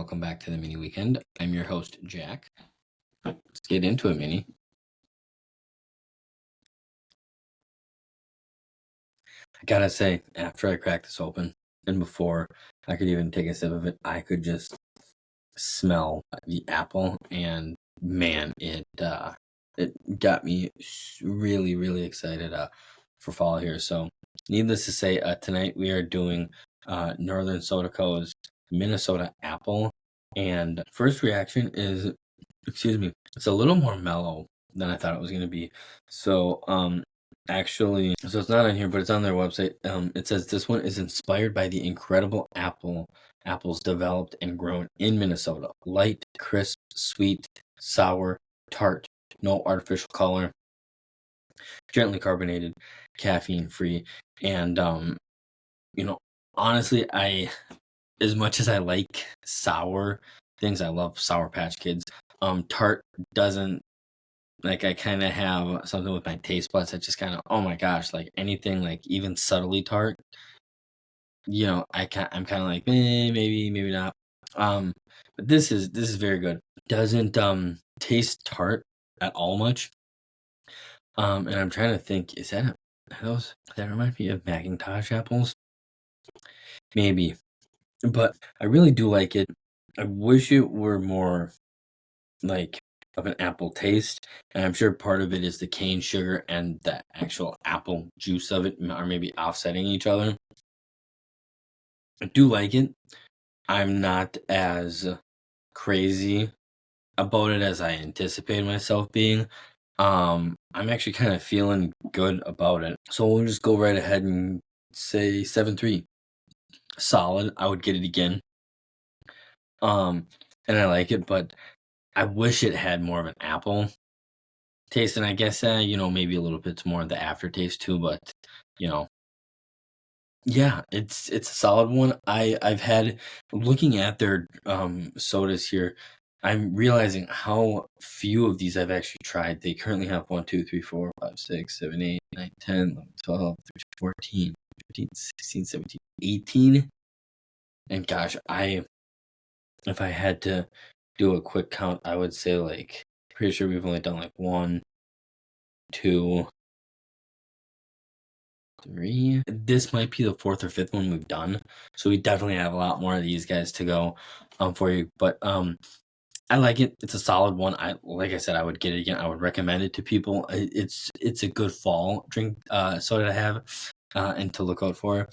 welcome back to the Mini Weekend. I'm your host, Jack. Let's get into it, Mini. I gotta say, after I cracked this open, and before I could even take a sip of it, I could just smell the apple, and man, it got me really, really excited for fall here. So, needless to say, tonight we are doing Northern Soda Co.'s Minnesota Apple, and first reaction is, it's a little more mellow than I thought it was going to be. So, actually, so it's not on here, but it's on their website. It says this one is inspired by the incredible apples developed and grown in Minnesota. Light, crisp, sweet, sour, tart, no artificial color, gently carbonated, caffeine free, and honestly, as much as I like sour things, I love Sour Patch Kids. Tart doesn't, like, I kind of have something with my taste buds that just kind of, oh my gosh, like anything like even subtly tart, I'm kind of like, maybe not. But this is very good. Doesn't taste tart at all much. And I'm trying to think, is that that remind me of Macintosh apples? Maybe. But I really do like it. I wish it were more like of an apple taste, and I'm sure part of it is the cane sugar and the actual apple juice of it are maybe offsetting each other. I do like it. I'm not as crazy about it as I anticipated myself being. I'm actually kind of feeling good about it. So we'll just go right ahead and say 7.3. Solid. I would get it again. And I like it, but I wish it had more of an apple taste, and I guess maybe a little bit more of the aftertaste too, but yeah, it's a solid one. I've had, looking at their sodas here, I'm realizing how few of these I've actually tried. They currently have 1, 2, 3, 4, 5, 6, 7, 8, 9, 10, 11, 12, 13, 14, 15, 16, 17, 18. And gosh, if I had to do a quick count, I would say, like, pretty sure we've only done like 1, 2, 3. This might be the 4th or 5th one we've done, so we definitely have a lot more of these guys to go for you. But I like it. It's a solid one. Like I said, I would get it again. I would recommend it to people. It's a good fall drink soda to have and to look out for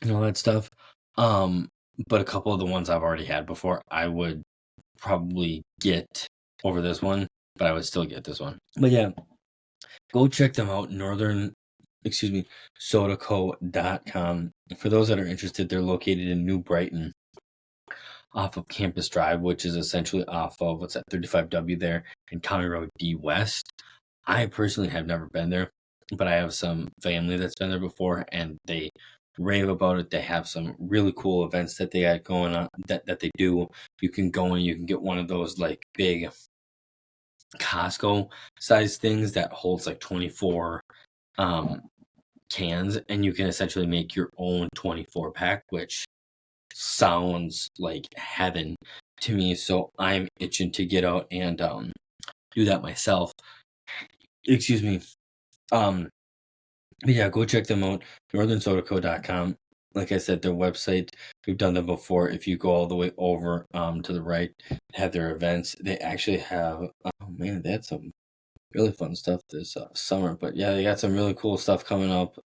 and all that stuff. But a couple of the ones I've already had before, I would probably get over this one, but I would still get this one. But yeah, go check them out. sodaco.com. For those that are interested, they're located in New Brighton off of Campus Drive, which is essentially off of, 35W there, and County Road D West. I personally have never been there, but I have some family that's been there before, and they rave about it. They have some really cool events that they got going on, that they do. You can go and you can get one of those like big Costco size things that holds like 24 cans, and you can essentially make your own 24 pack, which sounds like heaven to me. So I'm itching to get out and do that myself. Excuse me. But yeah, go check them out. northernsodaco.com. Like I said, their website, we've done them before. If you go all the way over to the right, have their events. They actually have, they had some really fun stuff this summer. But yeah, they got some really cool stuff coming up.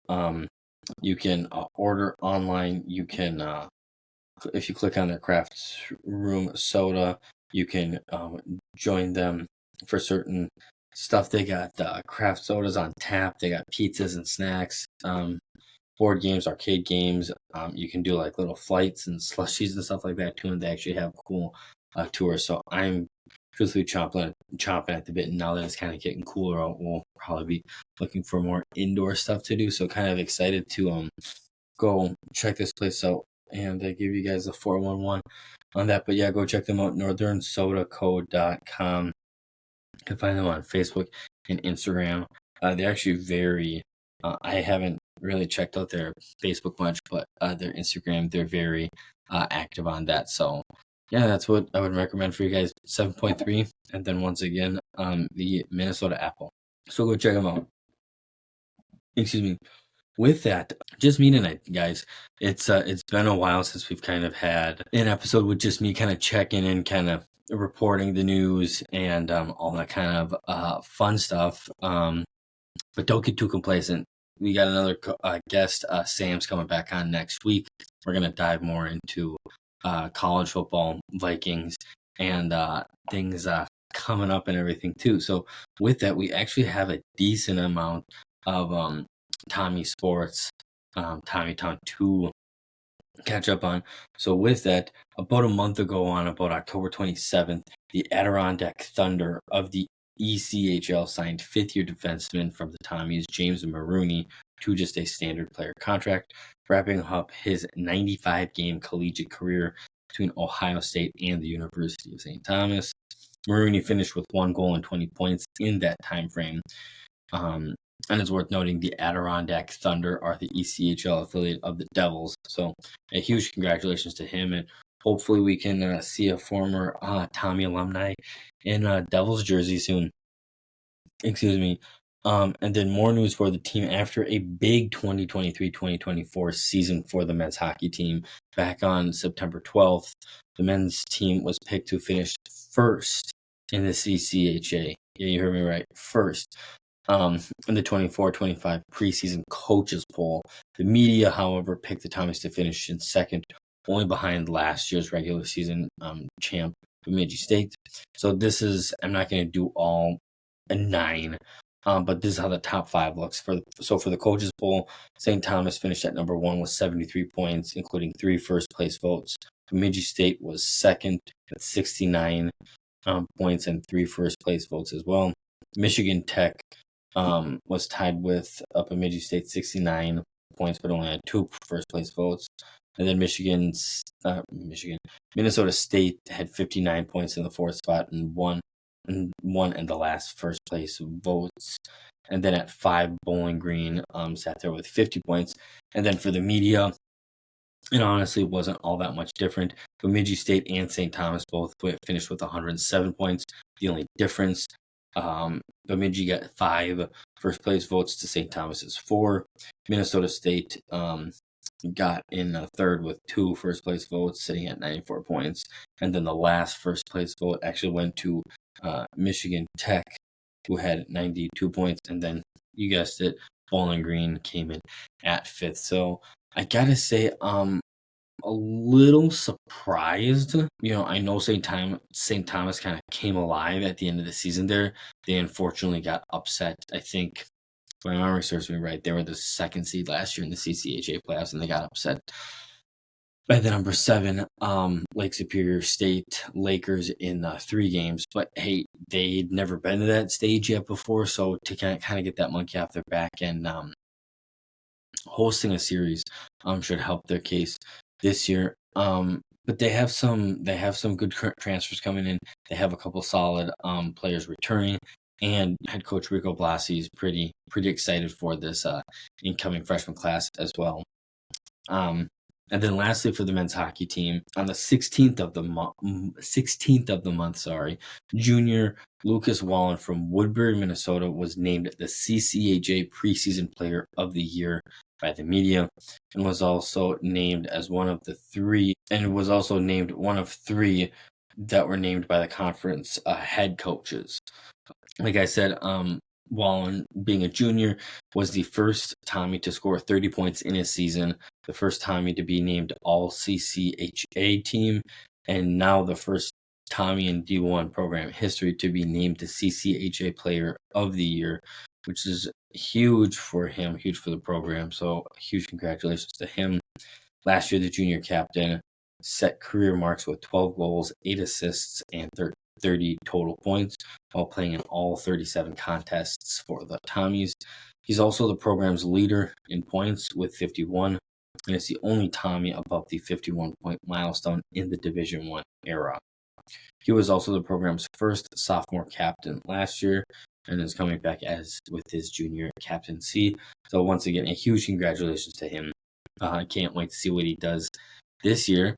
You can order online. You can, if you click on their craft room soda, you can join them for certain stuff. They got craft sodas on tap. They got pizzas and snacks, board games, arcade games. You can do like little flights and slushies and stuff like that too. And they actually have cool tours. So I'm truthfully chomping at the bit. And now that it's kind of getting cooler out, we'll probably be looking for more indoor stuff to do. So kind of excited to go check this place out and give you guys a 411 on that. But yeah, go check them out, northernsodaco.com. You can find them on Facebook and Instagram. They're actually very, I haven't really checked out their Facebook much, but their Instagram, they're very active on that. So yeah, that's what I would recommend for you guys. 7.3, and then once again, the Minnesota Apple. So go check them out. Excuse me. With that, just me tonight, guys. It's been a while since we've kind of had an episode with just me kind of checking in, kind of reporting the news and all that kind of fun stuff. But don't get too complacent. We got another guest. Sam's coming back on next week. We're gonna dive more into college football, Vikings, and things coming up and everything too. So with that, we actually have a decent amount of Tommie Sports, Tommy Town 2 catch up on. So with that, about a month ago on about October 27th, the Adirondack Thunder of the ECHL signed fifth-year defenseman from the Tommies, James Maroney, to just a standard player contract, wrapping up his 95-game collegiate career between Ohio State and the University of St. Thomas. Maroney finished with 1 goal and 20 points in that time frame. And it's worth noting the Adirondack Thunder are the ECHL affiliate of the Devils. So a huge congratulations to him, and hopefully we can see a former Tommie alumni in Devils jersey soon. Excuse me. And then more news for the team after a big 2023-2024 season for the men's hockey team. Back on September 12th, the men's team was picked to finish first in the CCHA. Yeah, you heard me right. First. In the 24-25 preseason coaches poll. The media, however, picked the Tommies to finish in second, only behind last year's regular season champ, Bemidji State. So this is, I'm not going to do all 9, but this is how the top 5 looks. For the coaches poll, St. Thomas finished at number 1 with 73 points, including 3 first-place votes. Bemidji State was second at 69 points and 3 first-place votes as well. Michigan Tech was tied with Bemidji State 69 points, but only had 2 first-place votes. And then Minnesota State had 59 points in the 4th spot and won in the last first-place votes. And then at 5, Bowling Green sat there with 50 points. And then for the media, it honestly wasn't all that much different. Bemidji State and St. Thomas both finished with 107 points. The only difference, Bemidji got 5 first-place votes to St. Thomas's 4. Minnesota State got in third with 2 first-place votes, sitting at 94 points. And then the last first-place vote actually went to Michigan Tech, who had 92 points. And then, you guessed it, Bowling Green came in at 5th. So I gotta say, I'm a little surprised. I know St. Thomas kind of came alive at the end of the season there. They unfortunately got upset. I think, if my memory serves me right, they were the 2nd seed last year in the CCHA playoffs, and they got upset by the number 7 Lake Superior State Lakers in 3 games. But hey, they'd never been to that stage yet before, so to kind of get that monkey off their back and hosting a series should help their case this year. But they have some good transfers coming in. They have a couple solid players returning, and head coach Rico Blasi is pretty excited for this incoming freshman class as well. And then lastly, for the men's hockey team, on the 16th of the month, junior Lucas Wallen from Woodbury, Minnesota, was named the CCHA Preseason Player of the Year by the media, and was also named as one of 3 that were named by the conference head coaches. Like I said, Wallen, being a junior, was the first Tommie to score 30 points in a season, the first Tommie to be named all CCHA team, and now the first Tommie in D1 program history to be named the CCHA Player of the Year, which is huge for him, huge for the program. So huge congratulations to him. Last year, the junior captain set career marks with 12 goals, 8 assists, and 30 total points while playing in all 37 contests for the Tommies. He's also the program's leader in points with 51, and it's the only Tommie above the 51-point milestone in the Division I era. He was also the program's first sophomore captain last year and is coming back with his junior captaincy. So once again, a huge congratulations to him. I can't wait to see what he does this year.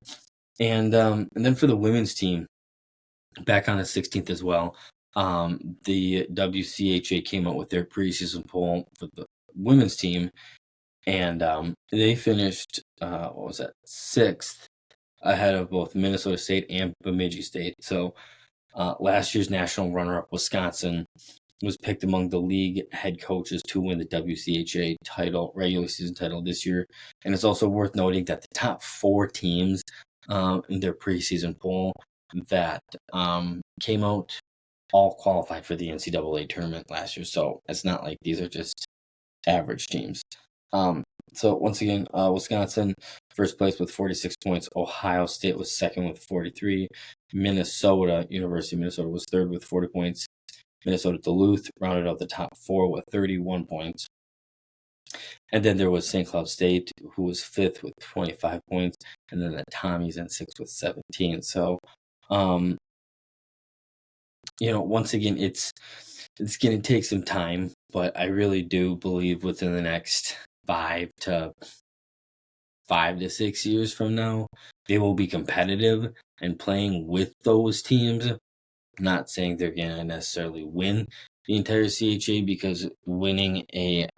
And then for the women's team, back on the 16th as well, the WCHA came out with their preseason poll for the women's team, and they finished, what was that, 6th, ahead of both Minnesota State and Bemidji State. So last year's national runner-up, Wisconsin, was picked among the league head coaches to win the WCHA title, regular season title this year. And it's also worth noting that the top 4 teams in their preseason poll that came out all qualified for the NCAA tournament last year. So it's not like these are just average teams. So once again, Wisconsin first place with 46 points. Ohio State was second with 43. Minnesota, University of Minnesota, was third with 40 points. Minnesota Duluth rounded out the top 4 with 31 points. And then there was St. Cloud State, who was 5th with 25 points, and then the Tommies in 6th with 17. So, once again, it's going to take some time, but I really do believe within the next 5 to 6 years from now, they will be competitive and playing with those teams. I'm not saying they're going to necessarily win the entire CHA, because winning a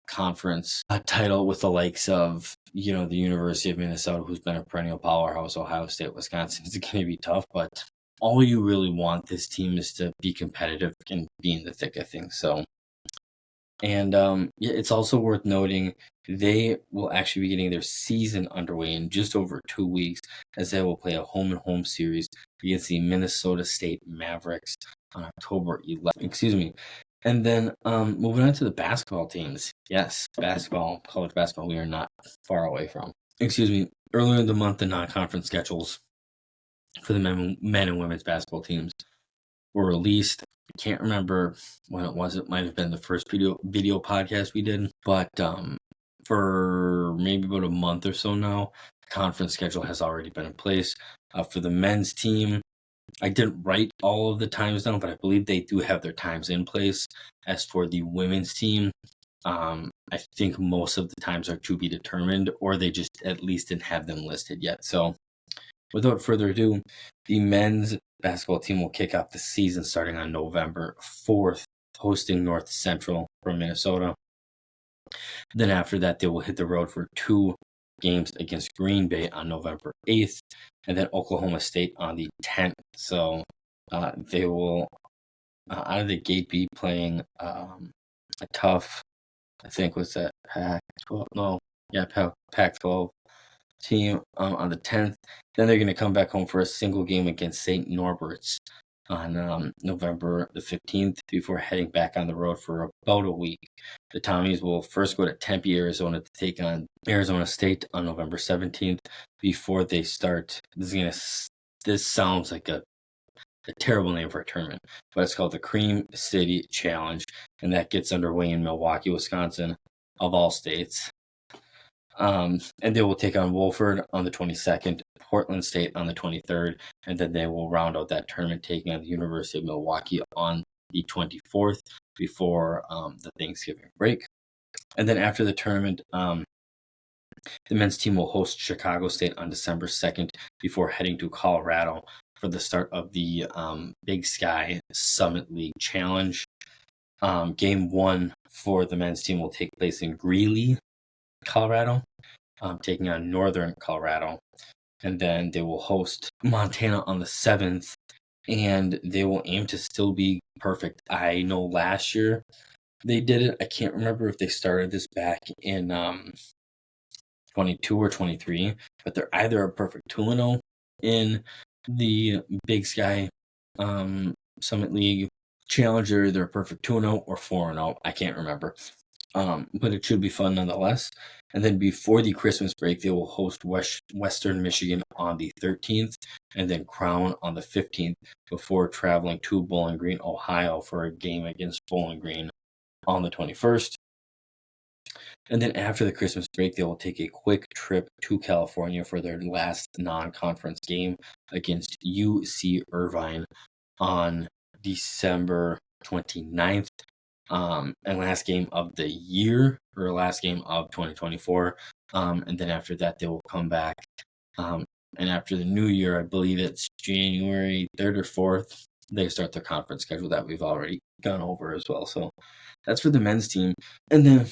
conference title with the likes of, the University of Minnesota, who's been a perennial powerhouse, Ohio State, Wisconsin, is going to be tough. But all you really want this team is to be competitive and be in the thick of things. So, and it's also worth noting they will actually be getting their season underway in just over 2 weeks, as they will play a home-and-home series against the Minnesota State Mavericks on October 11th. Excuse me. And then moving on to the basketball teams. Yes, college basketball, we are not far away from. Earlier in the month, the non-conference schedules for the men and women's basketball teams were released. I can't remember when it was. It might have been the first video podcast we did. But for maybe about a month or so now, the conference schedule has already been in place. For the men's team, I didn't write all of the times down, but I believe they do have their times in place. As for the women's team, I think most of the times are to be determined, or they just at least didn't have them listed yet. So without further ado, the men's basketball team will kick off the season starting on November 4th, hosting North Central from Minnesota. Then after that, they will hit the road for 2 games against Green Bay on November 8th, and then Oklahoma State on the 10th. So they will, out of the gate, be playing a tough, I think was that Pac-12? No, yeah, Pac-12 team on the 10th. Then they're going to come back home for a single game against St. Norbert's on November the 15th before heading back on the road for about a week. The Tommies will first go to Tempe, Arizona to take on Arizona State on November 17th before they start. This sounds like a terrible name for a tournament, but it's called the Cream City Challenge, and that gets underway in Milwaukee, Wisconsin, of all states. And they will take on Wofford on the 22nd, Portland State on the 23rd, and then they will round out that tournament taking on the University of Milwaukee on the 24th before the Thanksgiving break. And then after the tournament, the men's team will host Chicago State on December 2nd before heading to Colorado for the start of the Big Sky Summit League Challenge. Game 1 for the men's team will take place in Greeley, Colorado, taking on Northern Colorado. And then they will host Montana on the 7th, and they will aim to still be perfect. I know last year they did it. I can't remember if they started this back in 22 or 23, but they're either a perfect 2-0 in the Big Sky Summit League Challenge, or they're a perfect 2-0 or 4-0. I can't remember. But it should be fun nonetheless. And then before the Christmas break, they will host Western Michigan on the 13th, and then Crown on the 15th, before traveling to Bowling Green, Ohio for a game against Bowling Green on the 21st. And then after the Christmas break, they will take a quick trip to California for their last non-conference game against UC Irvine on December 29th. and last game of the year, or last game of 2024. And then after that, they will come back. And after the new year, I believe it's January 3rd or 4th, they start their conference schedule that we've already gone over as well. So that's for the men's team. And then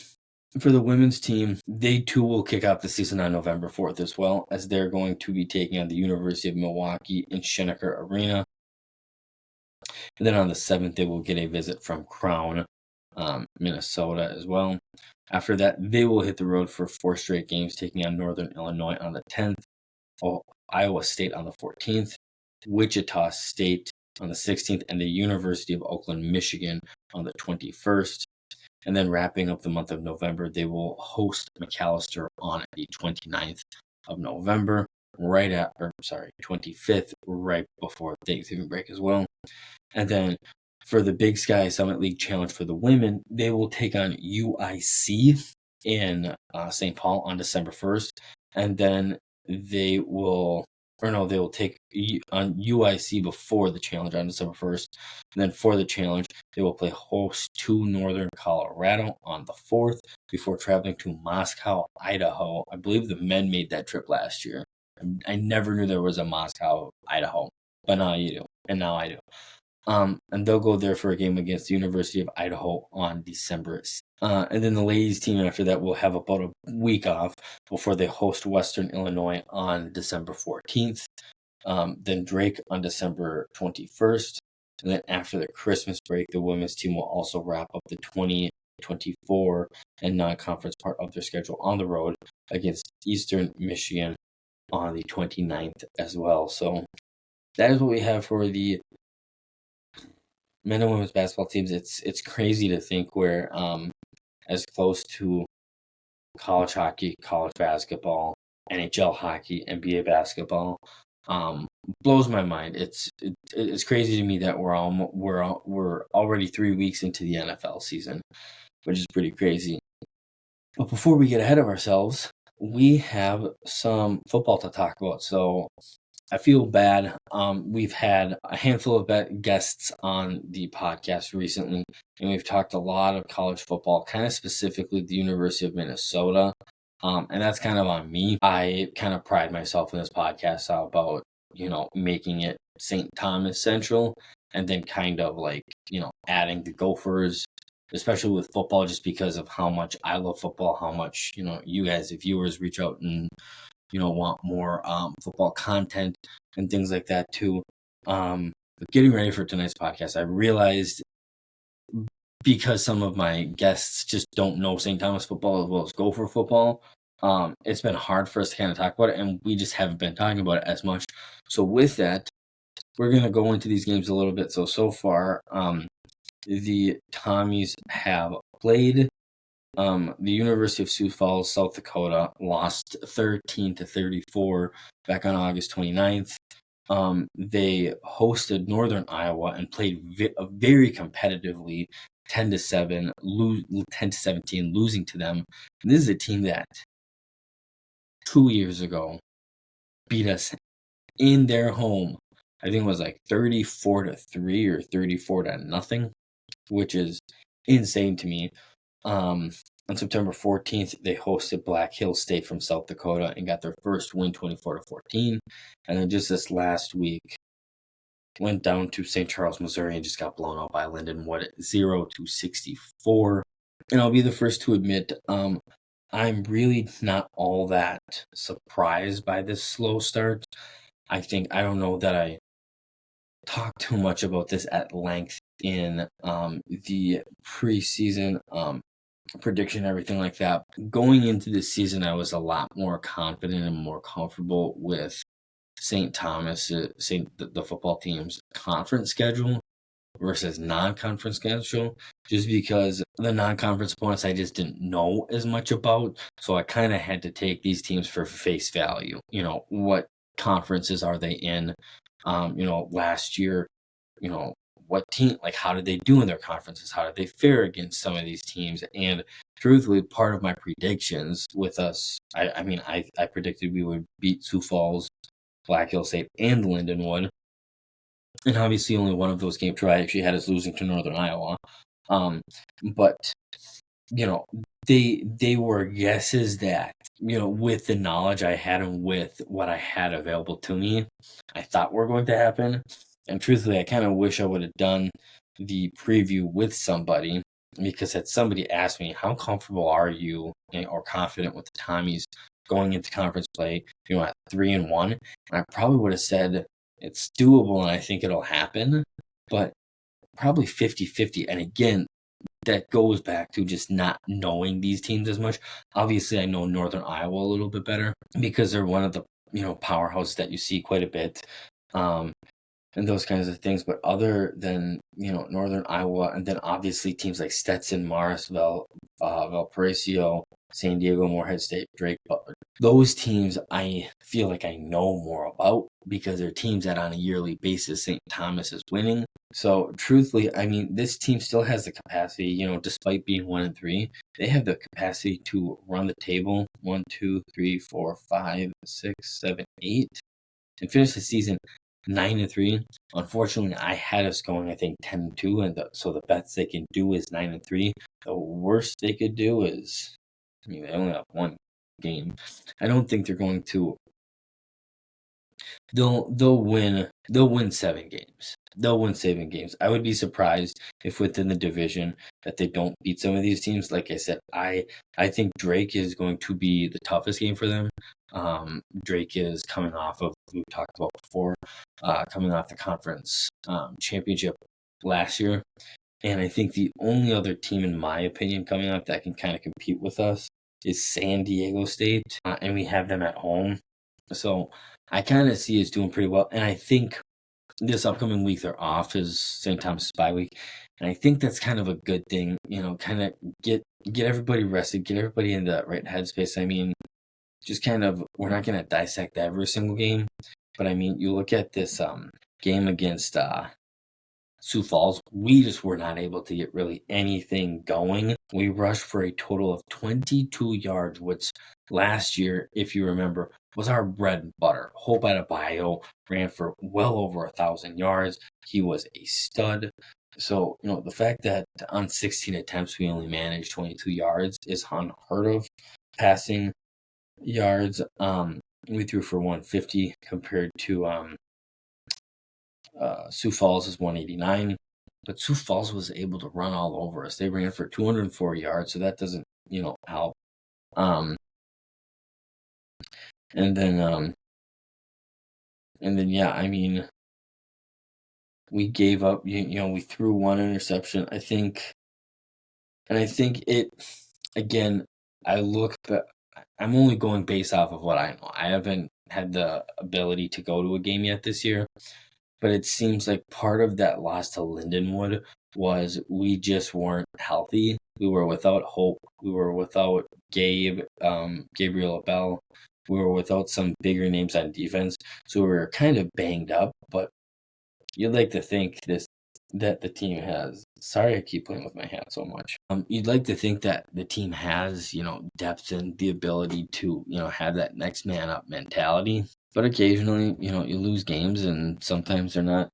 for the women's team, they too will kick off the season on November 4th as well, as they're going to be taking on the University of Milwaukee in Schoenecker Arena. And then on the 7th, they will get a visit from Crown, Minnesota as well. After that, they will hit the road for 4 straight games, taking on Northern Illinois on the 10th, Iowa State on the 14th, Wichita State on the 16th, and the University of Oakland, Michigan on the 21st. And then wrapping up the month of November, they will host McAllister on the 29th of November, 25th, right before Thanksgiving break as well. And then for the Big Sky Summit League Challenge for the women, they will take on UIC in St. Paul on December 1st. And then they will take on UIC before the challenge on December 1st. And then for the challenge, they will play host to Northern Colorado on the 4th before traveling to Moscow, Idaho. I believe the men made that trip last year. I never knew there was a Moscow, Idaho, but now you do, and now I do. And they'll go there for a game against the University of Idaho on December. And then the ladies team after that will have about a week off before they host Western Illinois on December 14th. Then Drake on December 21st. And then after the Christmas break, the women's team will also wrap up the 2024 and non-conference part of their schedule on the road against Eastern Michigan on the 29th as well. So that is what we have for the men and women's basketball teams. It's crazy to think we're as close to college hockey, college basketball, NHL hockey, NBA basketball. Blows my mind. It's crazy to me that we're already 3 weeks into the NFL season, which is pretty crazy. But before we get ahead of ourselves, we have some football to talk about. So I feel bad. We've had a handful of guests on the podcast recently, and we've talked a lot of college football, kind of specifically the University of Minnesota. And that's kind of on me. I kind of pride myself in this podcast about, making it St. Thomas Central, and then kind of like, adding the Gophers, especially with football, just because of how much I love football, how much, you guys, the viewers, reach out and want more football content and things like that too. But getting ready for tonight's podcast, I realized, because some of my guests just don't know St. Thomas football as well as Gopher football, it's been hard for us to kind of talk about it, and we just haven't been talking about it as much. So with that, we're going to go into these games a little bit. So far, the Tommies have played. The University of Sioux Falls, South Dakota, lost 13-34 back on August 29th. They hosted Northern Iowa and played very competitively, 10-7, 10-17, losing to them. And this is a team that 2 years ago beat us in their home. I think it was like 34-3 or 34-0, which is insane to me. On September 14th, they hosted Black Hills State from South Dakota and got their first win, 24-14. And then just this last week, went down to St. Charles, Missouri, and just got blown out by Lindenwood, 0-64. And I'll be the first to admit, I'm really not all that surprised by this slow start. I don't know that I talked too much about this at length in the preseason prediction, everything like that. Going into this season, I was a lot more confident and more comfortable with St. Thomas, the football team's conference schedule versus non-conference schedule, just because the non-conference opponents I just didn't know as much about. So I kind of had to take these teams for face value. What conferences are they in? Last year, what team, like, how did they do in their conferences? How did they fare against some of these teams? And truthfully, part of my predictions with us, I predicted we would beat Sioux Falls, Black Hill State, and Lindenwood. And obviously only one of those games I actually had us losing to Northern Iowa. But they were guesses that, with the knowledge I had and with what I had available to me, I thought were going to happen. And truthfully, I kind of wish I would have done the preview with somebody, because had somebody asked me, how comfortable are you or confident with the Tommies going into conference play, at 3-1, I probably would have said it's doable and I think it'll happen, but probably 50-50. And again, that goes back to just not knowing these teams as much. Obviously, I know Northern Iowa a little bit better because they're one of the powerhouses that you see quite a bit, and those kinds of things. But other than Northern Iowa, and then obviously teams like Stetson, Morrisville, Valparaiso, San Diego, Morehead State, Drake, Butler. Those teams I feel like I know more about because they're teams that on a yearly basis St. Thomas is winning. So truthfully, I mean, this team still has the capacity, despite being 1-3, they have the capacity to run the table 1, 2, 3, 4, 5, 6, 7, 8, and finish the season 9-3. Unfortunately, I had us going, I think, 10-2, and so the best they can do is 9-3. The worst they could do is, they only have one game. I don't think they're going to. They'll win 7 games. They'll win 7 games. I would be surprised if within the division that they don't beat some of these teams. Like I said, I think Drake is going to be the toughest game for them. Drake is coming off of, we've talked about before, coming off the conference championship last year. And I think the only other team, in my opinion, coming up that can kind of compete with us is San Diego State. And we have them at home. So I kind of see us doing pretty well. And I think this upcoming week they're off is St. Thomas' bye week. And I think that's kind of a good thing, kind of get everybody rested, get everybody in the right headspace. I mean, just kind of, we're not going to dissect every single game. But I mean, you look at this game against Sioux Falls, we just were not able to get really anything going. We rushed for a total of 22 yards, which last year, if you remember, was our bread and butter. Hope Adebayo ran for well over 1,000 yards. He was a stud. So, the fact that on 16 attempts we only managed 22 yards is unheard of. Passing yards, we threw for 150 compared to Sioux Falls is 189, but Sioux Falls was able to run all over us. They ran for 204 yards, so that doesn't, help. And then, yeah, I mean, we gave up. We threw one interception, I think, and I think it. Again, I'm only going based off of what I know. I haven't had the ability to go to a game yet this year. But it seems like part of that loss to Lindenwood was we just weren't healthy. We were without Hope. We were without Gabriel Abel. We were without some bigger names on defense. So we were kind of banged up. But you'd like to think that the team has. Sorry, I keep playing with my hat so much. You'd like to think that the team has, depth and the ability to, have that next man up mentality. But occasionally, you lose games, and sometimes they're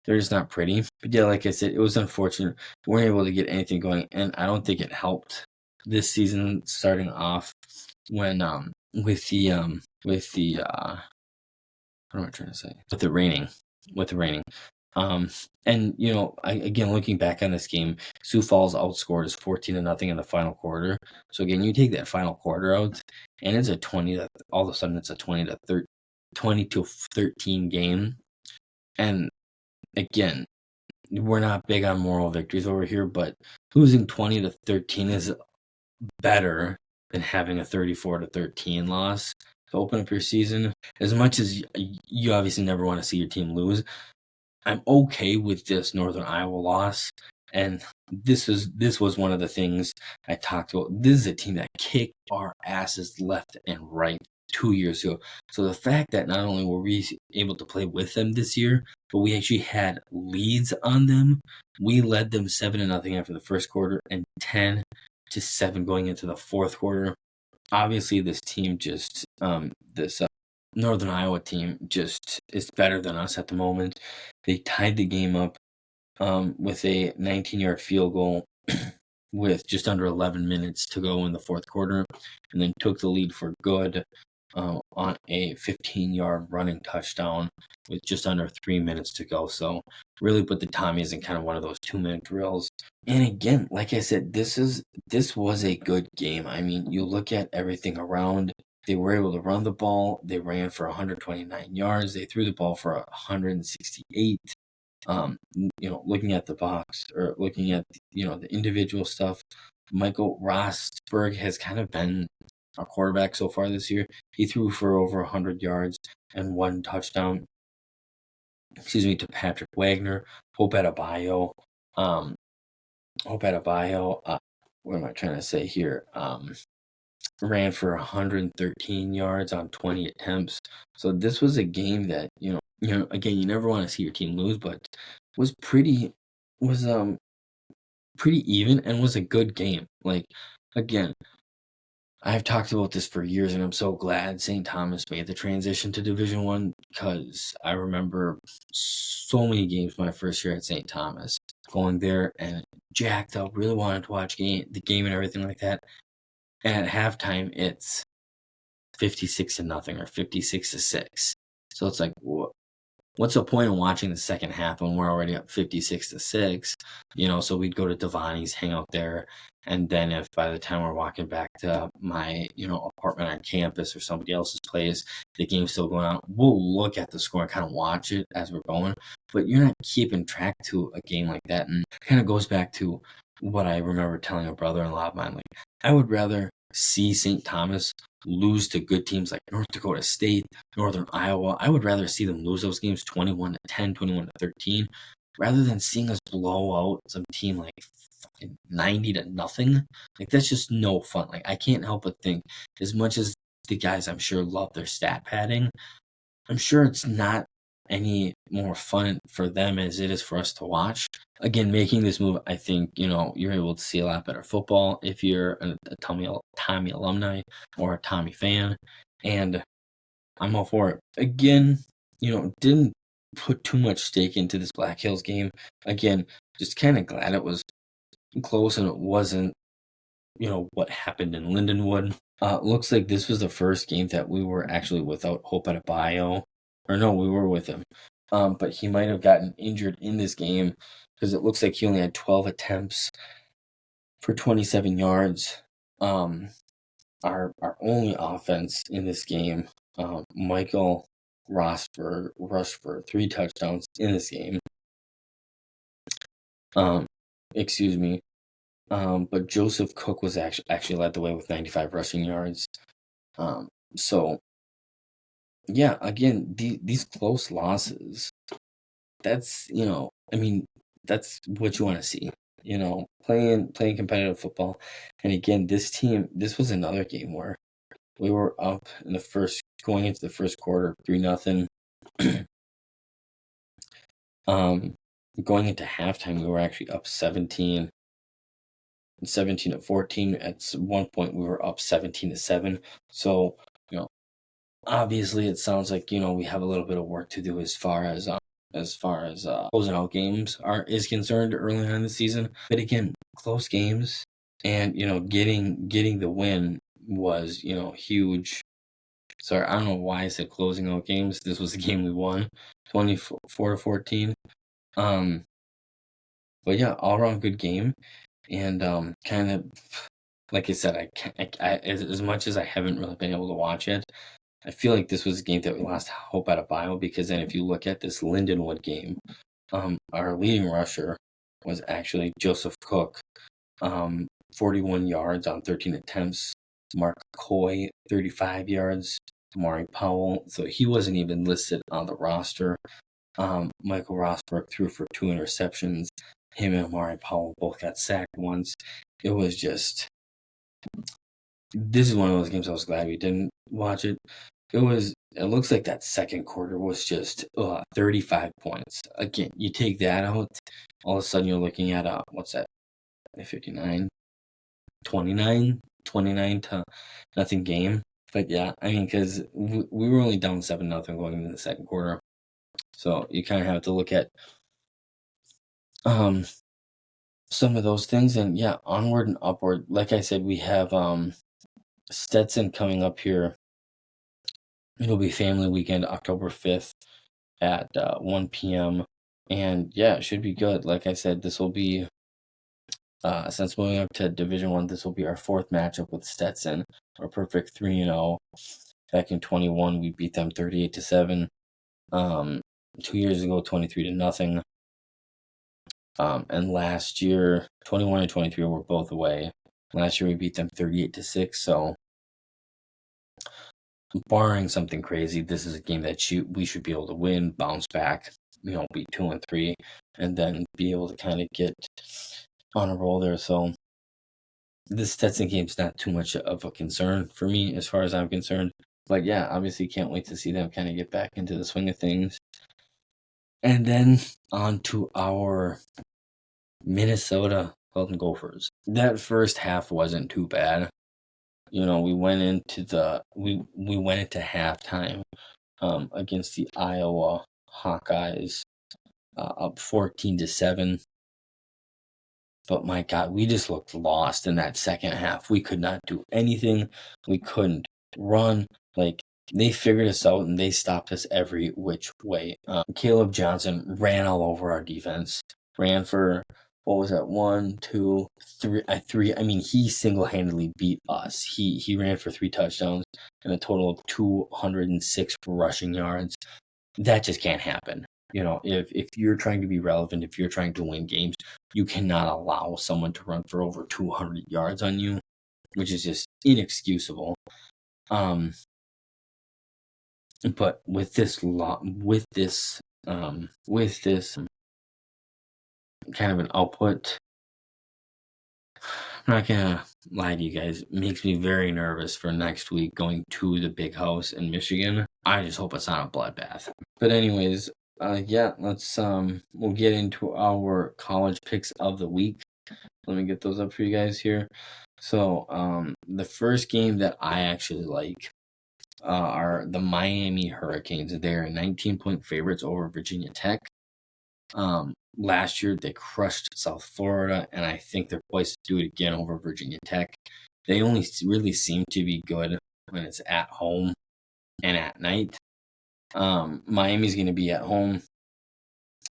just not pretty. But yeah, like I said, it was unfortunate. We weren't able to get anything going, and I don't think it helped this season starting off when with the what am I trying to say? With the raining. And again, looking back on this game, Sioux Falls outscored us 14-0 in the final quarter. So again, you take that final quarter out, and it's a 20. All of a sudden, it's a 20-13 game. And again, we're not big on moral victories over here, but losing 20-13 is better than having a 34-13 loss to open up your season. As much as you obviously never want to see your team lose, I'm okay with this Northern Iowa loss, and this was one of the things I talked about. This is a team that kicked our asses left and right 2 years ago. So the fact that not only were we able to play with them this year, but we actually had leads on them. We led them 7-0 after the first quarter and 10-7 going into the fourth quarter. Obviously, this team just this Northern Iowa team just is better than us at the moment. They tied the game up with a 19-yard field goal with just under 11 minutes to go in the fourth quarter, and then took the lead for good on a 15-yard running touchdown with just under 3 minutes to go. So really put the Tommies in kind of one of those 2-minute drills. And again, like I said, this was a good game. I mean, you look at everything around. They were able to run the ball. They ran for 129 yards. They threw the ball for 168. Looking at the box or looking at the individual stuff, Michael Rosberg has kind of been our quarterback so far this year. He threw for over 100 yards and 1 touchdown. To Patrick Wagner, Hope Adebayo. What am I trying to say here? Ran for 113 yards on 20 attempts. So this was a game that again, you never want to see your team lose, but was pretty even and was a good game. Like, again, I've talked about this for years, and I'm so glad St. Thomas made the transition to Division I, because I remember so many games my first year at St. Thomas, going there and jacked up, really wanted to watch the game and everything like that. And at halftime, it's 56-0 or 56-6. So it's like, what's the point of watching the second half when we're already up 56-6? So we'd go to Devani's, hang out there, and then if by the time we're walking back to my apartment on campus or somebody else's place, the game's still going on, we'll look at the score and kind of watch it as we're going. But you're not keeping track to a game like that, and it kind of goes back to what I remember telling a brother-in-law of mine. Like, I would rather see St. Thomas lose to good teams like North Dakota State, Northern Iowa. I would rather see them lose those games 21-10, 21-13, rather than seeing us blow out some team like 90-0. Like, that's just no fun. Like, I can't help but think, as much as the guys, I'm sure, love their stat padding, I'm sure it's not any more fun for them as it is for us to watch. Again, making this move, I think, you're able to see a lot better football if you're a Tommie alumni or a Tommie fan, and I'm all for it. Again, didn't put too much stake into this Black Hills game. Again, just kind of glad it was close and it wasn't, what happened in Lindenwood. Looks like this was the first game that we were actually without Hope Adebayo. Or no, we were with him. But he might have gotten injured in this game, because it looks like he only had 12 attempts for 27 yards. Our only offense in this game, Michael Rosberg rushed for 3 touchdowns in this game. But Joseph Cook was actually led the way with 95 rushing yards. So yeah, again, these close losses, that's that's what you want to see. Playing competitive football. And again, this was another game where we were up going into the first quarter, 3-0. Going into halftime, we were actually up 17 at 14. At one point, we were up 17-7. So, obviously, it sounds like we have a little bit of work to do as far as closing out games is concerned early on in the season. But again, close games and getting the win was huge. Sorry, I don't know why I said closing out games. This was the game we won, 24-14. But yeah, all around good game, and kind of like I said, as much as I haven't really been able to watch it, I feel like this was a game that we lost hope Adebayo, because then if you look at this Lindenwood game, our leading rusher was actually Joseph Cook, 41 yards on 13 attempts. Mark Coy, 35 yards. Amari Powell, so he wasn't even listed on the roster. Michael Rosberg threw for 2 interceptions. Him and Amari Powell both got sacked once. It was just... This is one of those games I was glad we didn't watch it. It looks like that second quarter was just 35 points. Again, you take that out, all of a sudden you're looking at what's that? 59, 29 to nothing game. But yeah, I mean, because we were only down 7-0 going into the second quarter. So you kind of have to look at some of those things, and yeah, onward and upward. Like I said, we have Stetson coming up here. It'll be family weekend, October 5th at 1 p.m. And yeah, it should be good. Like I said, this will be since moving up to Division One, this will be our fourth matchup with Stetson. Our perfect 3-0. Back in 21, we beat them 38-7. 2 years ago, 23-0. And last year, 21 and 23 were both away. Last year we beat them 38-6. So, barring something crazy, this is a game that we should be able to win, bounce back, be 2-3, and then be able to kind of get on a roll there. So, this Stetson game's not too much of a concern for me as far as I'm concerned. But yeah, obviously can't wait to see them kind of get back into the swing of things. And then on to our Minnesota Golden Gophers. That first half wasn't too bad. We went into halftime against the Iowa Hawkeyes up 14-7. But my God, we just looked lost in that second half. We could not do anything. We couldn't run. Like, they figured us out and they stopped us every which way. Caleb Johnson ran all over our defense. Ran for, what was that, 1, 2, 3, 3. I mean, he single-handedly beat us. He ran for 3 touchdowns and a total of 206 rushing yards. That just can't happen. If you're trying to be relevant, if you're trying to win games, you cannot allow someone to run for over 200 yards on you, which is just inexcusable. But with this kind of an output, I'm not gonna lie to you guys, it makes me very nervous for next week going to the big house in Michigan. I just hope it's not a bloodbath. But anyways, yeah, let's we'll get into our college picks of the week. Let me get those up for you guys here. So, the first game that I actually like are the Miami Hurricanes. They're 19-point favorites over Virginia Tech. Last year they crushed South Florida, and I think they're poised to do it again over Virginia Tech. They only really seem to be good when it's at home and at night. Miami's going to be at home.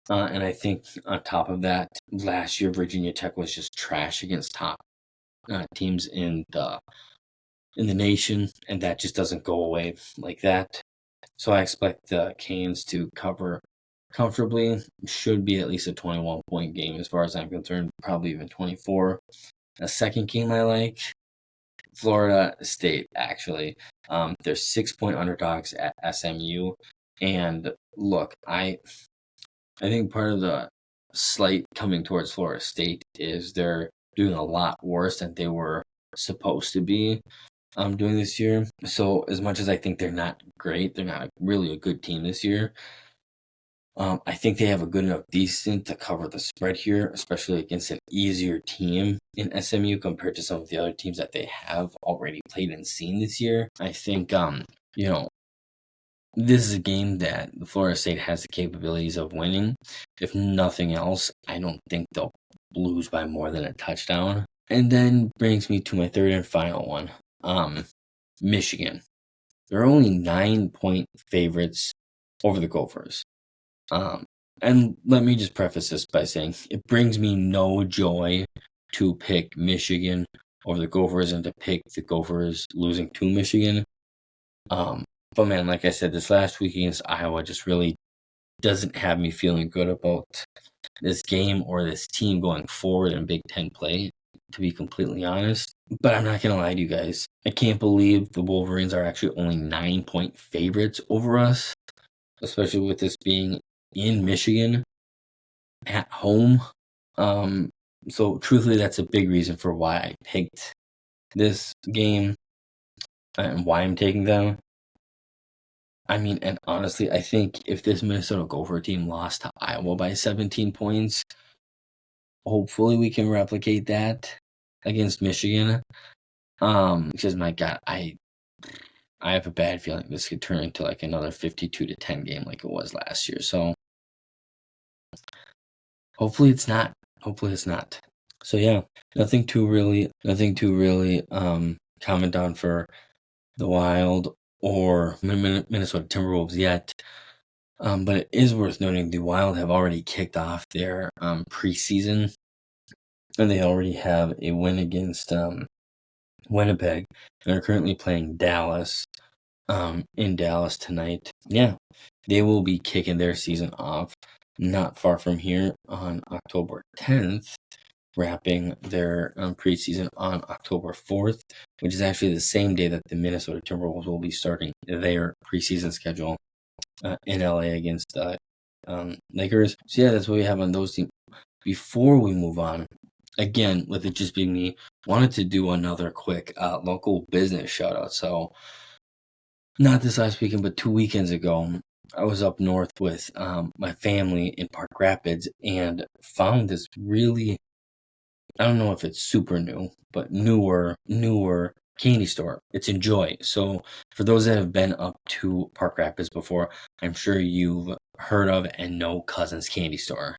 And I think on top of that, last year Virginia Tech was just trash against top teams in the nation, and that just doesn't go away like that. So I expect the Canes to cover comfortably. Should be at least a 21-point game as far as I'm concerned, probably even 24. A second game I like, Florida State, actually. They're 6-point underdogs at SMU. And look, I think part of the slight coming towards Florida State is they're doing a lot worse than they were supposed to be doing this year. So as much as I think they're not great, they're not really a good team this year. I think they have a good enough decent to cover the spread here, especially against an easier team in SMU compared to some of the other teams that they have already played and seen this year. I think, this is a game that Florida State has the capabilities of winning. If nothing else, I don't think they'll lose by more than a touchdown. And then brings me to my third and final one. Michigan. They're only 9-point favorites over the Gophers. And let me just preface this by saying it brings me no joy to pick Michigan over the Gophers and to pick the Gophers losing to Michigan. But man, like I said, this last week against Iowa just really doesn't have me feeling good about this game or this team going forward in Big Ten play, to be completely honest. But I'm not going to lie to you guys. I can't believe the Wolverines are actually only 9-point favorites over us, especially with this being in Michigan at home. So truthfully, that's a big reason for why I picked this game and why I'm taking them. I mean, and honestly, I think if this Minnesota Gopher team lost to Iowa by 17 points, hopefully we can replicate that against Michigan. Because my God, I have a bad feeling this could turn into like another 52-10 game like it was last year. So Hopefully it's not. Hopefully it's not. So yeah, nothing to really comment on for the Wild or Minnesota Timberwolves yet. But it is worth noting the Wild have already kicked off their preseason, and they already have a win against Winnipeg, and are currently playing Dallas in Dallas tonight. Yeah, they will be kicking their season off not far from here on October 10th, wrapping their preseason on October 4th, which is actually the same day that the Minnesota Timberwolves will be starting their preseason schedule in LA against Lakers. So yeah, that's what we have on those teams. Before we move on, again, with it just being me, wanted to do another quick local business shout out. So not this last weekend, but 2 weekends ago, I was up north with my family in Park Rapids and found this really, I don't know if it's super new, but newer candy store. It's Enjoy. So for those that have been up to Park Rapids before, I'm sure you've heard of and know Cousins Candy Store.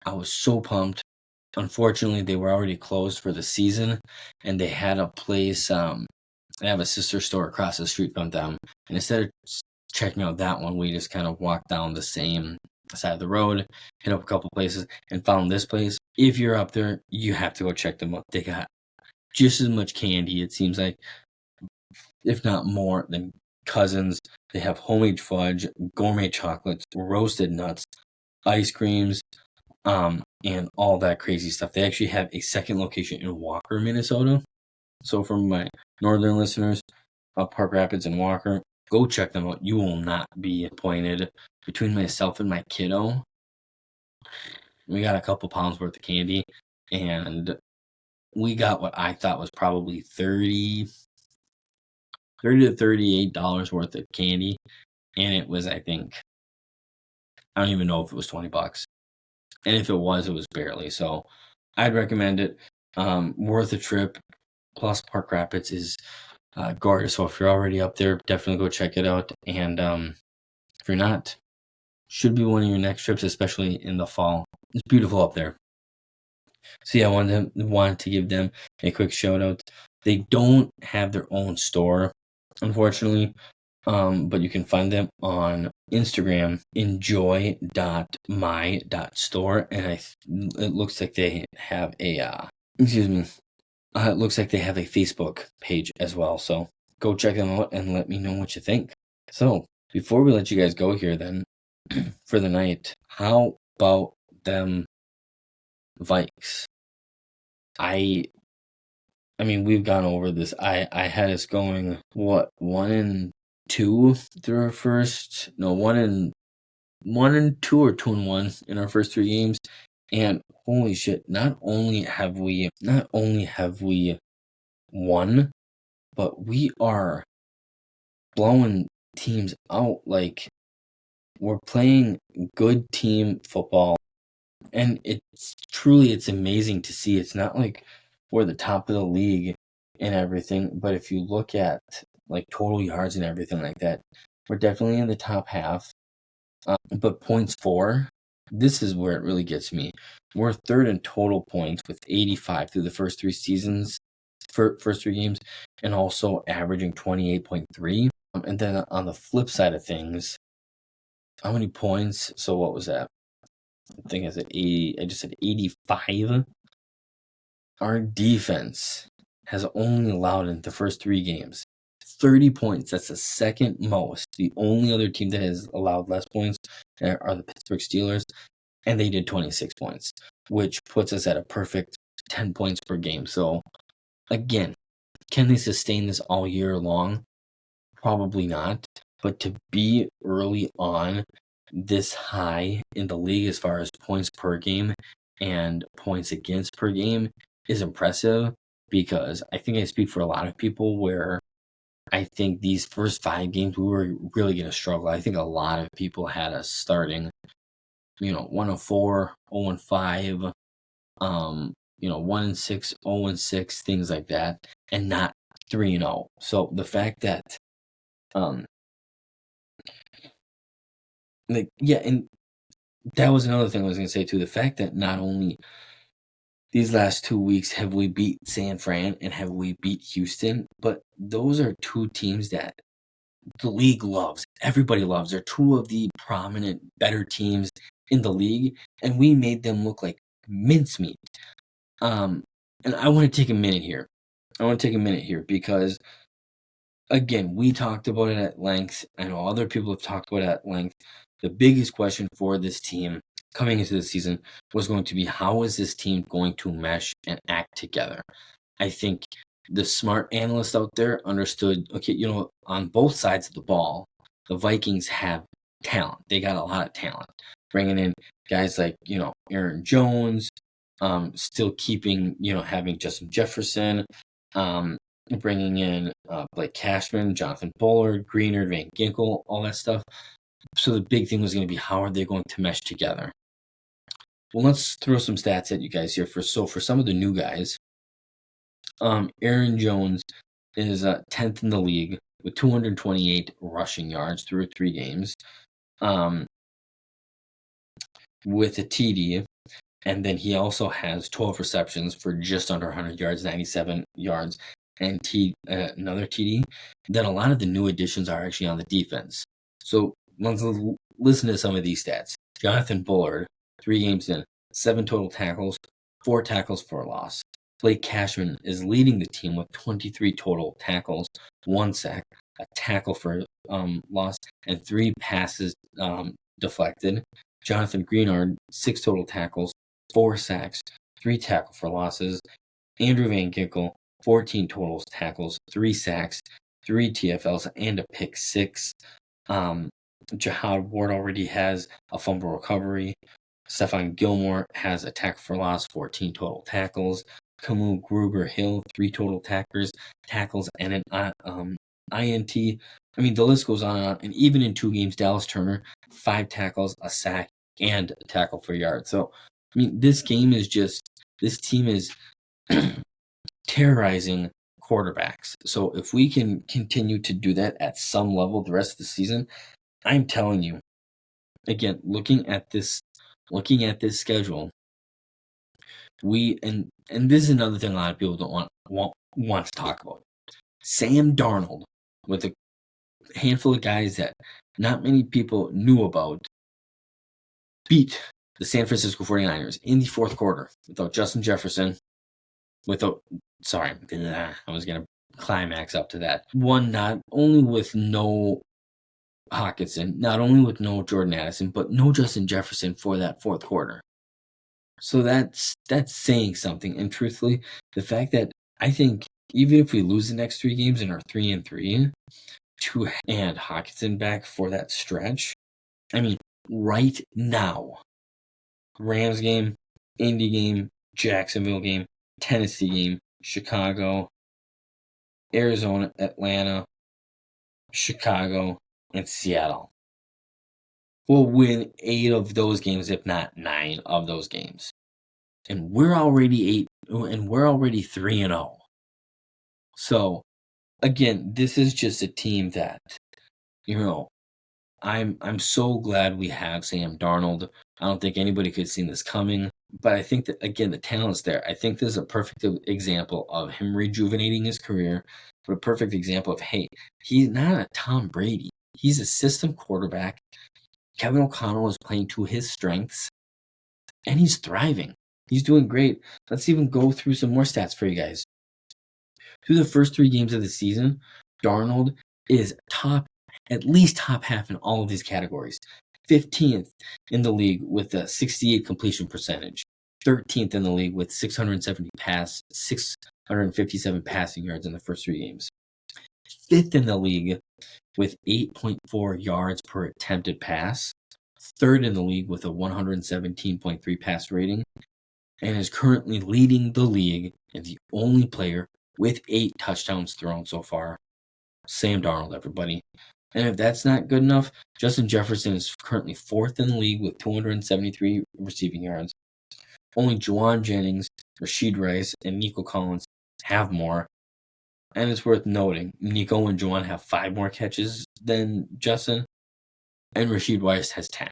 I was so pumped. Unfortunately, they were already closed for the season, and they had a place. They have a sister store across the street from them, and instead of checking out that one, we just kind of walked down the same side of the road, hit up a couple places, and found this place. If you're up there, you have to go check them out. They got just as much candy, it seems like, if not more, than Cousins. They have homemade fudge, gourmet chocolates, roasted nuts, ice creams, and all that crazy stuff. They actually have a second location in Walker, Minnesota. So for my northern listeners, Park Rapids and Walker, go check them out. You will not be disappointed. Between myself and my kiddo, we got a couple pounds worth of candy, and we got what I thought was probably $30 to $38 worth of candy, and it was, I think, I don't even know if it was $20, and if it was barely. So I'd recommend it. Worth a trip. Plus, Park Rapids is gorgeous. So if you're already up there, definitely go check it out. And if you're not, should be one of your next trips, especially in the fall. It's beautiful up there. So yeah, I wanted to give them a quick shout out. They don't have their own store, unfortunately, but you can find them on Instagram, enjoy.my.store, and it looks like they have a it looks like they have a Facebook page as well. So go check them out and let me know what you think. So before we let you guys go here, then for the night, how about them Vikes? I mean, we've gone over this. I had us going 1-2 through our first 1-2 or 2-1 in our first 3 games, and holy shit! Not only have we won, but we are blowing teams out. Like, we're playing good team football, and it's amazing to see. It's not like we're the top of the league and everything, but if you look at like total yards and everything like that, we're definitely in the top half. But points for, this is where it really gets me. We're third in total points with 85 through the first 3 seasons, first 3 games, and also averaging 28.3. And then on the flip side of things, how many points? So what was that? I think I said 80. I just said 85. Our defense has only allowed in the first 3 games 30 points. That's the second most. The only other team that has allowed less points are the Pittsburgh Steelers, and they did 26 points, which puts us at a perfect 10 points per game. So again, can they sustain this all year long? Probably not. But to be early on this high in the league as far as points per game and points against per game is impressive, because I think I speak for a lot of people where I think these first 5 games we were really going to struggle. I think a lot of people had us starting, 1-4, 0-5, 1-6, 0-6, things like that, and not 3-0. So the fact that, and that was another thing I was going to say too. The fact that not only these last 2 weeks have we beat San Fran and have we beat Houston, but those are two teams that the league loves. Everybody loves. They're two of the prominent, better teams in the league, and we made them look like mincemeat. And I want to take a minute here. Because, again, we talked about it at length. I know other people have talked about it at length. The biggest question for this team coming into the season was going to be, how is this team going to mesh and act together? I think the smart analysts out there understood, okay, on both sides of the ball, the Vikings have talent. They got a lot of talent. Bringing in guys like, Aaron Jones, still keeping, having Justin Jefferson, bringing in Blake Cashman, Jonathan Bullard, Greenard, Van Ginkel, all that stuff. So the big thing was going to be, how are they going to mesh together? Well, let's throw some stats at you guys here. For some of the new guys, Aaron Jones is 10th in the league with 228 rushing yards through 3 games, with a TD, and then he also has 12 receptions for just under 100 yards, 97 yards, and another TD. Then a lot of the new additions are actually on the defense. So let's listen to some of these stats. Jonathan Bullard, 3 games in, 7 total tackles, 4 tackles for a loss. Blake Cashman is leading the team with 23 total tackles, 1 sack, a tackle for loss, and 3 passes deflected. Jonathan Greenard, 6 total tackles, 4 sacks, 3 tackle for losses. Andrew Van Ginkel, 14 total tackles, 3 sacks, 3 TFLs, and a pick 6. Jahad Ward already has a fumble recovery. Stephon Gilmore has a tackle for loss, 14 total tackles. Kamu Gruber-Hill, 3 total tackles, and an INT. I mean, the list goes on and on. And even in 2 games, Dallas Turner, 5 tackles, a sack, and a tackle for yard. So, I mean, this team is terrorizing quarterbacks. So if we can continue to do that at some level the rest of the season, I'm telling you, again, looking at this schedule, and this is another thing a lot of people don't want to talk about. Sam Darnold, with a handful of guys that not many people knew about, beat the San Francisco 49ers in the fourth quarter without Justin Jefferson, I was going to climax up to that. One, not only with no Hawkinson, not only with no Jordan Addison, but no Justin Jefferson for that fourth quarter. So that's saying something. And truthfully, the fact that I think even if we lose the next 3 games and are 3-3, and Hawkinson back for that stretch, I mean, right now, Rams game, Indy game, Jacksonville game, Tennessee game, Chicago, Arizona, Atlanta, Chicago, and Seattle. We'll win 8 of those games, if not 9 of those games. And we're already 3-0. So, again, this is just a team that, I'm so glad we have Sam Darnold. I don't think anybody could have seen this coming. But I think that, again, the talent's there. I think this is a perfect example of him rejuvenating his career, but a perfect example of, hey, he's not a Tom Brady. He's a system quarterback. Kevin O'Connell is playing to his strengths, and he's thriving. He's doing great. Let's even go through some more stats for you guys. Through the first 3 games of the season, Darnold is at least top half in all of these categories. 15th in the league with a 68 completion percentage. 13th in the league with 657 passing yards in the first 3 games. 5th in the league with 8.4 yards per attempted pass. 3rd in the league with a 117.3 pass rating. And is currently leading the league and the only player with 8 touchdowns thrown so far. Sam Darnold, everybody. And if that's not good enough, Justin Jefferson is currently 4th in the league with 273 receiving yards. Only Juwan Jennings, Rashid Rice, and Nico Collins have more. And it's worth noting, Nico and Juwan have 5 more catches than Justin, and Rashid Rice has 10.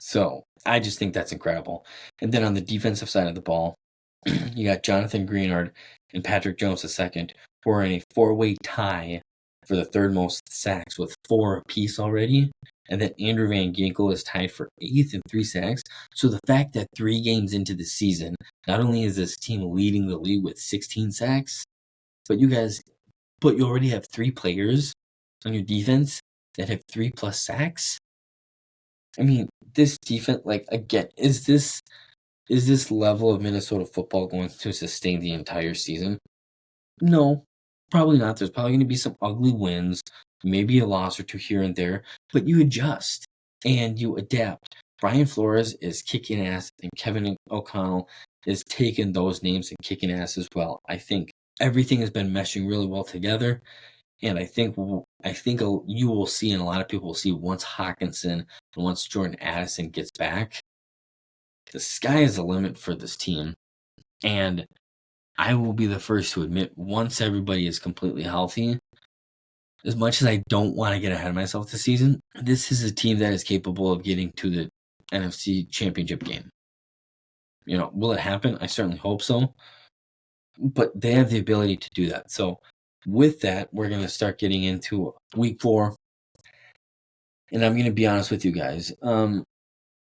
So I just think that's incredible. And then on the defensive side of the ball, you got Jonathan Greenard and Patrick Jones II, who are in a four-way tie for the third most sacks with 4 apiece already. And then Andrew Van Ginkel is tied for 8th in 3 sacks. So the fact that 3 games into the season, not only is this team leading the league with 16 sacks, but you already have 3 players on your defense that have 3+ sacks. I mean, this defense, like, again, is this level of Minnesota football going to sustain the entire season? No, probably not. There's probably going to be some ugly wins, maybe a loss or two here and there, but you adjust and you adapt. Brian Flores is kicking ass, and Kevin O'Connell is taking those names and kicking ass as well. I think everything has been meshing really well together, and I think you will see, and a lot of people will see, once Hawkinson and once Jordan Addison gets back, the sky is the limit for this team. And I will be the first to admit, once everybody is completely healthy, as much as I don't want to get ahead of myself this season, this is a team that is capable of getting to the NFC Championship game. Will it happen? I certainly hope so. But they have the ability to do that. So with that, we're going to start getting into week 4. And I'm going to be honest with you guys.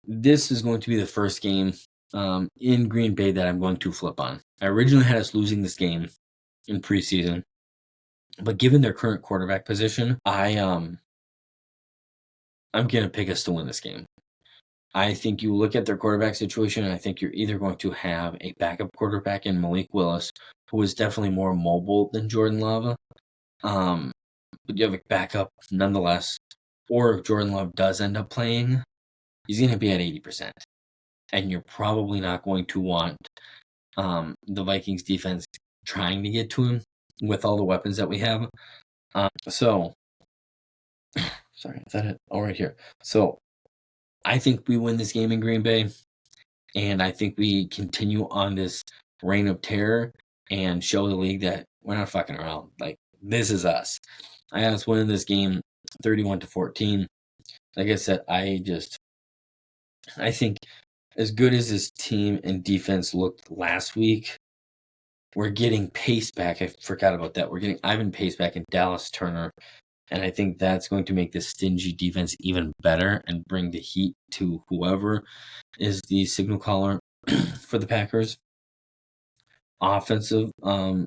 This is going to be the first game in Green Bay that I'm going to flip on. I originally had us losing this game in preseason, but given their current quarterback position, I'm going to pick us to win this game. I think you look at their quarterback situation, and I think you're either going to have a backup quarterback in Malik Willis, who is definitely more mobile than Jordan Love, but you have a backup nonetheless. Or if Jordan Love does end up playing, he's going to be at 80%. And you're probably not going to want the Vikings defense trying to get to him with all the weapons that we have. Sorry, is that it? All right here. So I think we win this game in Green Bay, and I think we continue on this reign of terror and show the league that we're not fucking around. Like, this is us. I have us winning this game 31-14. Like I said, I think as good as this team and defense looked last week, we're getting Pace back. I forgot about that. We're getting Ivan Pace back and Dallas Turner. And I think that's going to make this stingy defense even better and bring the heat to whoever is the signal caller for the Packers. Offensive.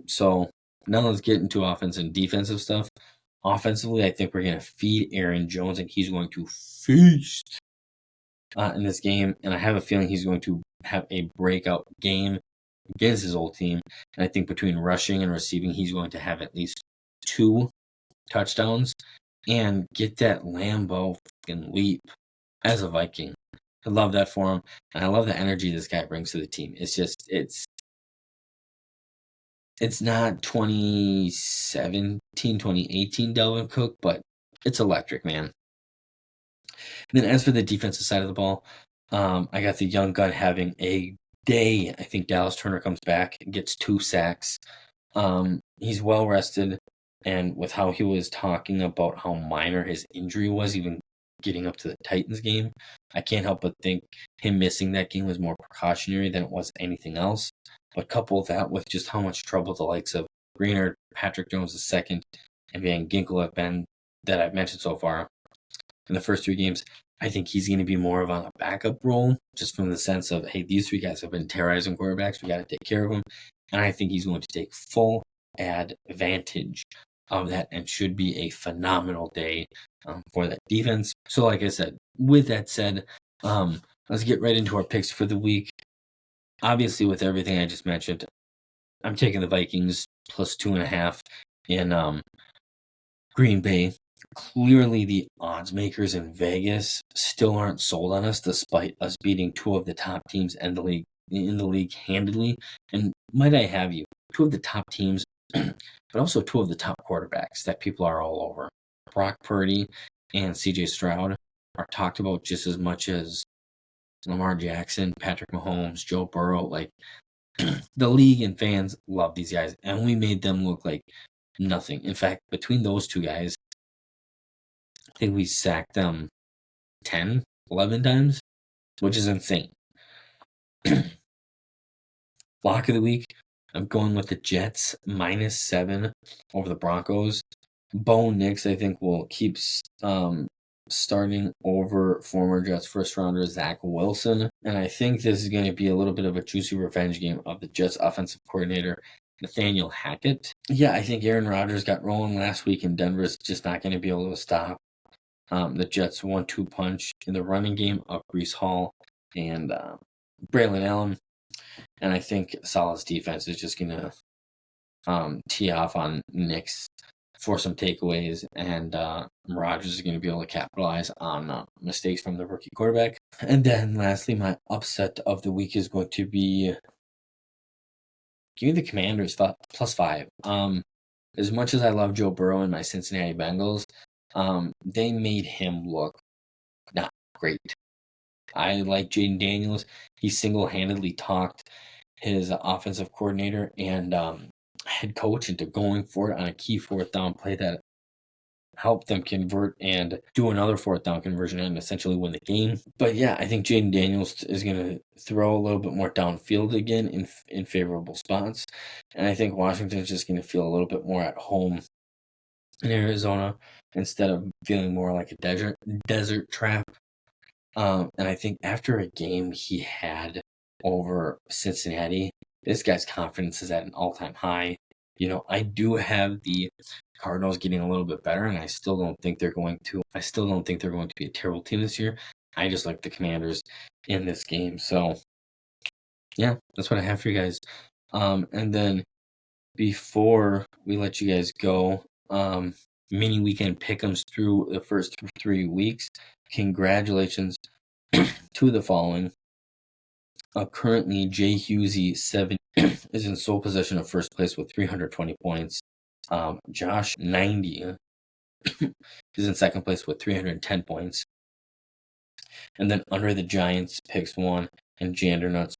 So now let's get into offense and defensive stuff. Offensively, I think we're going to feed Aaron Jones, and he's going to feast in this game. And I have a feeling he's going to have a breakout game against his old team. And I think between rushing and receiving, he's going to have at least 2 touchdowns and get that Lambeau fucking leap as a Viking. I love that for him. And I love the energy this guy brings to the team. It's not 2017, 2018 Delvin Cook, but it's electric, man. And then as for the defensive side of the ball, I got the young gun having a day. I think Dallas Turner comes back and gets 2 sacks. He's well rested, and with how he was talking about how minor his injury was, even getting up to the Titans game, I can't help but think him missing that game was more precautionary than it was anything else. But couple that with just how much trouble the likes of Greenard, Patrick Jones II, and Van Ginkel have been that I've mentioned so far in the first 3 games, I think he's going to be more of on a backup role, just from the sense of, hey, these 3 guys have been terrorizing quarterbacks. We got to take care of them. And I think he's going to take full advantage of that and should be a phenomenal day for that defense. So like I said, with that said, let's get right into our picks for the week. Obviously, with everything I just mentioned, I'm taking the Vikings plus 2.5 in Green Bay. Clearly, the odds makers in Vegas still aren't sold on us, despite us beating 2 of the top teams in the league handily. And might I have you, 2 of the top teams, but also 2 of the top quarterbacks that people are all over. Brock Purdy and CJ Stroud are talked about just as much as Lamar Jackson, Patrick Mahomes, Joe Burrow. Like, the league and fans love these guys, and we made them look like nothing. In fact, between those 2 guys, I think we sacked them 10, 11 times. which is insane. Lock of the week, I'm going with the Jets -7 over the Broncos. Bo Nix, I think, will keep starting over former Jets first rounder Zach Wilson. And I think this is going to be a little bit of a juicy revenge game of the Jets offensive coordinator, Nathaniel Hackett. Yeah, I think Aaron Rodgers got rolling last week, and Denver's just not going to be able to stop the Jets' 1-2 punch in the running game of Breece Hall and Braylon Allen. And I think Saleh's defense is just going to tee off on Nix for some takeaways, and Rodgers is going to be able to capitalize on mistakes from the rookie quarterback. And then lastly, my upset of the week is going to be, give me the Commanders +5. As much as I love Joe Burrow and my Cincinnati Bengals, they made him look not great. I like Jaden Daniels. He single-handedly talked his offensive coordinator and head coach into going for it on a key fourth down play that helped them convert and do another fourth down conversion and essentially win the game. But yeah, I think Jaden Daniels is going to throw a little bit more downfield again in favorable spots. And I think Washington's just going to feel a little bit more at home in Arizona instead of feeling more like a desert trap. And I think after a game he had over Cincinnati, this guy's confidence is at an all-time high. You know, I do have the Cardinals getting a little bit better, and I still don't think they're going to be a terrible team this year. I just like the Commanders in this game. So, yeah, that's what I have for you guys. And then before we let you guys go, mini weekend pick'ems through the first 3 weeks. Congratulations to the following. Currently, Jay Hughesy 7 is in sole possession of first place with 320 points. Josh 90 is in second place with 310 points. And then Under the Giants picks 1 and Jandernuts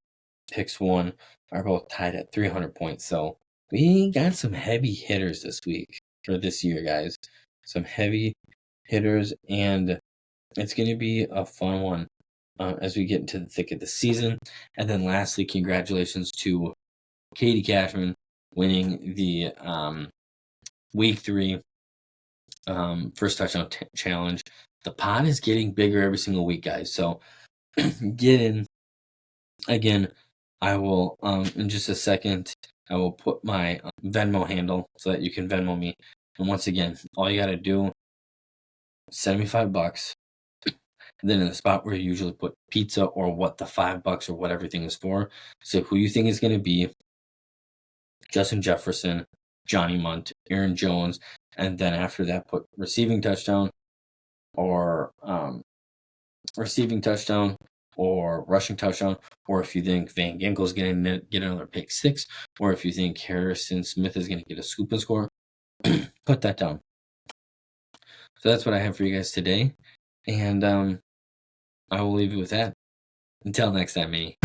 picks 1 are both tied at 300 points. So we got some heavy hitters this year, guys. Some heavy hitters, and it's going to be a fun one as we get into the thick of the season. And then lastly, congratulations to Katie Cashman winning the Week 3 first touchdown challenge. The pot is getting bigger every single week, guys. So get in. Again, I will, in just a second, I will put my Venmo handle so that you can Venmo me. And once again, all you got to do, send me $5. And then in the spot where you usually put pizza or what the $5 or what everything is for, say who you think is going to be Justin Jefferson, Johnny Munt, Aaron Jones, and then after that put receiving touchdown or rushing touchdown, or if you think Van Ginkel's going to get another pick 6, or if you think Harrison Smith is going to get a scoop and score, put that down. So that's what I have for you guys today, and I will leave you with that. Until next time, Minnie.